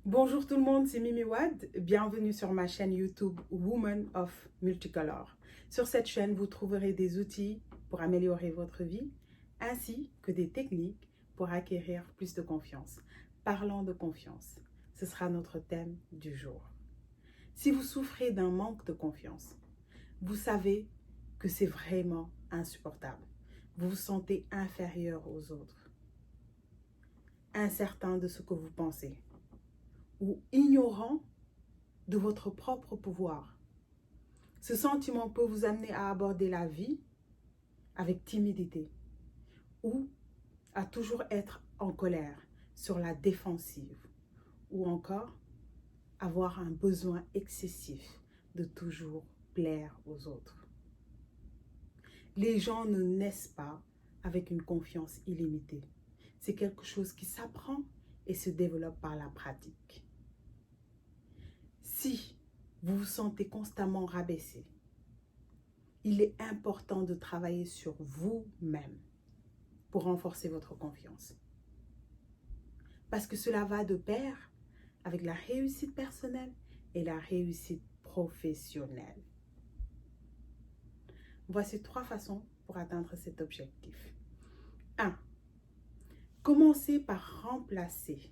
Bonjour tout le monde, c'est Mimi Wad. Bienvenue sur ma chaîne YouTube Woman of Multicolor. Sur cette chaîne, vous trouverez des outils pour améliorer votre vie ainsi que des techniques pour acquérir plus de confiance. Parlons de confiance, ce sera notre thème du jour. Si vous souffrez d'un manque de confiance, vous savez que c'est vraiment insupportable. Vous vous sentez inférieur aux autres, incertain de ce que vous pensez ou ignorant de votre propre pouvoir. Ce sentiment peut vous amener à aborder la vie avec timidité ou à toujours être en colère, sur la défensive, ou encore avoir un besoin excessif de toujours plaire aux autres. Les gens ne naissent pas avec une confiance illimitée. C'est quelque chose qui s'apprend et se développe par la pratique. Si vous vous sentez constamment rabaissé, il est important de travailler sur vous-même pour renforcer votre confiance. Parce que cela va de pair avec la réussite personnelle et la réussite professionnelle. Voici 3 façons pour atteindre cet objectif. 1. Commencez par remplacer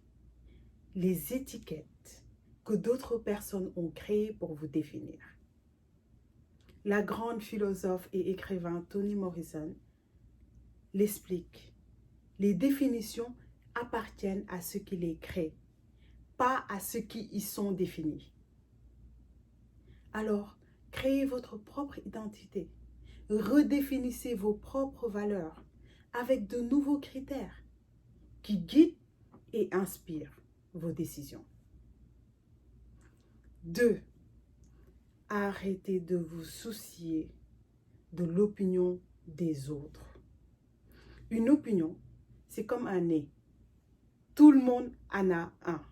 les étiquettes que d'autres personnes ont créées pour vous définir. La grande philosophe et écrivain Toni Morrison l'explique. Les définitions appartiennent à ceux qui les créent, pas à ceux qui y sont définis. Alors, créez votre propre identité. Redéfinissez vos propres valeurs avec de nouveaux critères qui guident et inspirent vos décisions. 2. Arrêtez de vous soucier de l'opinion des autres. Une opinion, c'est comme un nez. Tout le monde en a un.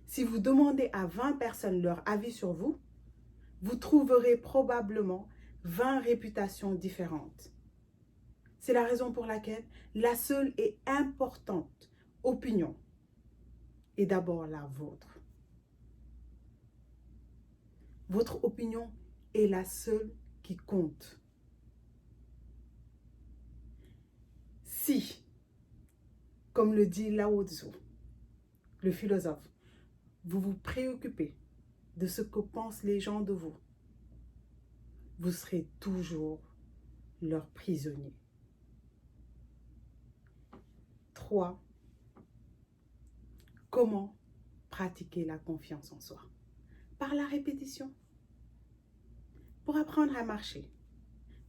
Si vous demandez à 20 personnes leur avis sur vous, vous trouverez probablement 20 réputations différentes. C'est la raison pour laquelle la seule et importante opinion est d'abord la vôtre. Votre opinion est la seule qui compte. Si, comme le dit Lao Tzu, le philosophe, vous vous préoccupez de ce que pensent les gens de vous, vous serez toujours leur prisonnier. 3. Comment pratiquer la confiance en soi? Par la répétition. Pour apprendre à marcher,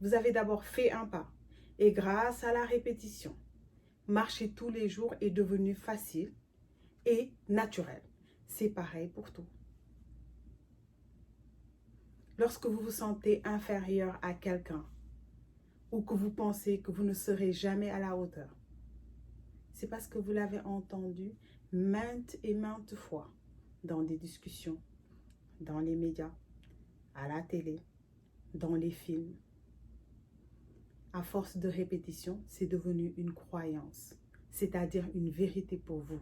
vous avez d'abord fait un pas et grâce à la répétition, marcher tous les jours est devenu facile et naturel. C'est pareil pour tout. Lorsque vous vous sentez inférieur à quelqu'un ou que vous pensez que vous ne serez jamais à la hauteur, c'est parce que vous l'avez entendu maintes et maintes fois dans des discussions, dans les médias, à la télé, dans les films. À force de répétition, c'est devenu une croyance, c'est-à-dire une vérité pour vous.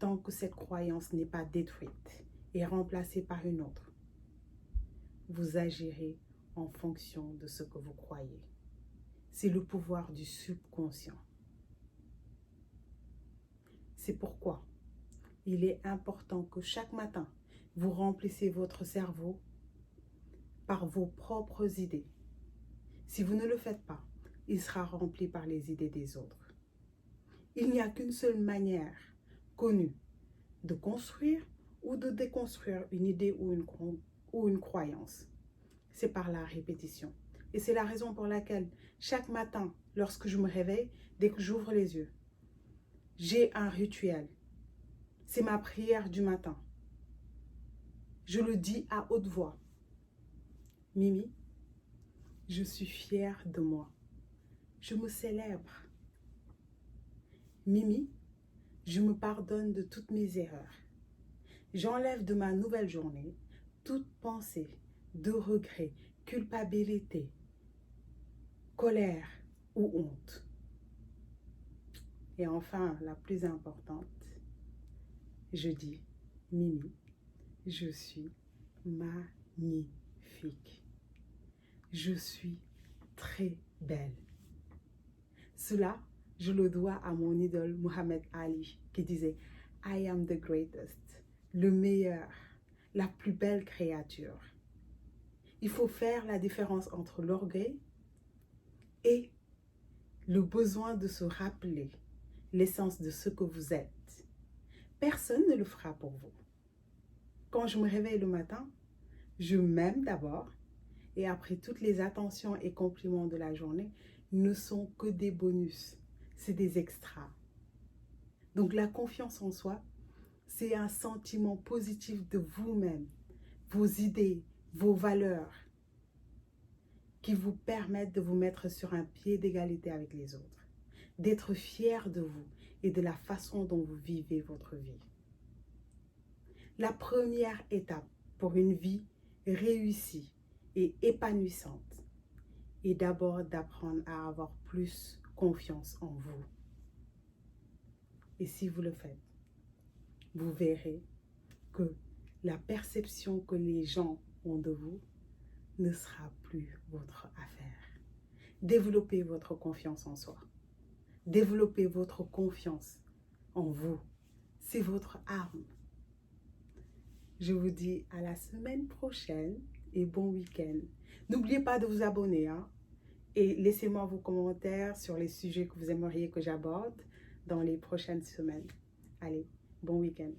Tant que cette croyance n'est pas détruite et remplacée par une autre, vous agirez en fonction de ce que vous croyez. C'est le pouvoir du subconscient. C'est pourquoi il est important que chaque matin, vous remplissez votre cerveau par vos propres idées. Si vous ne le faites pas, il sera rempli par les idées des autres. Il n'y a qu'une seule manière connue de construire ou de déconstruire une idée ou une croyance. C'est par la répétition. Et c'est la raison pour laquelle chaque matin, lorsque je me réveille, dès que j'ouvre les yeux, j'ai un rituel. C'est ma prière du matin. Je le dis à haute voix. Mimi, je suis fière de moi. Je me célèbre. Mimi, je me pardonne de toutes mes erreurs. J'enlève de ma nouvelle journée toute pensée de regret, culpabilité, colère ou honte. Et enfin, la plus importante, je dis, Mimi, je suis magnifique. Je suis très belle. Cela, je le dois à mon idole Muhammad Ali qui disait « I am the greatest », le meilleur, la plus belle créature. Il faut faire la différence entre l'orgueil et le besoin de se rappeler l'essence de ce que vous êtes. Personne ne le fera pour vous. Quand je me réveille le matin, je m'aime d'abord et après toutes les attentions et compliments de la journée ne sont que des bonus, c'est des extras. Donc la confiance en soi, c'est un sentiment positif de vous-même, vos idées, vos valeurs qui vous permettent de vous mettre sur un pied d'égalité avec les autres, d'être fier de vous et de la façon dont vous vivez votre vie. La première étape pour une vie réussie et épanouissante est d'abord d'apprendre à avoir plus confiance en vous. Et si vous le faites, vous verrez que la perception que les gens ont de vous ne sera plus votre affaire. Développez votre confiance en soi. Développez votre confiance en vous. C'est votre arme. Je vous dis à la semaine prochaine et bon week-end. N'oubliez pas de vous abonner et laissez-moi vos commentaires sur les sujets que vous aimeriez que j'aborde dans les prochaines semaines. Allez, bon week-end.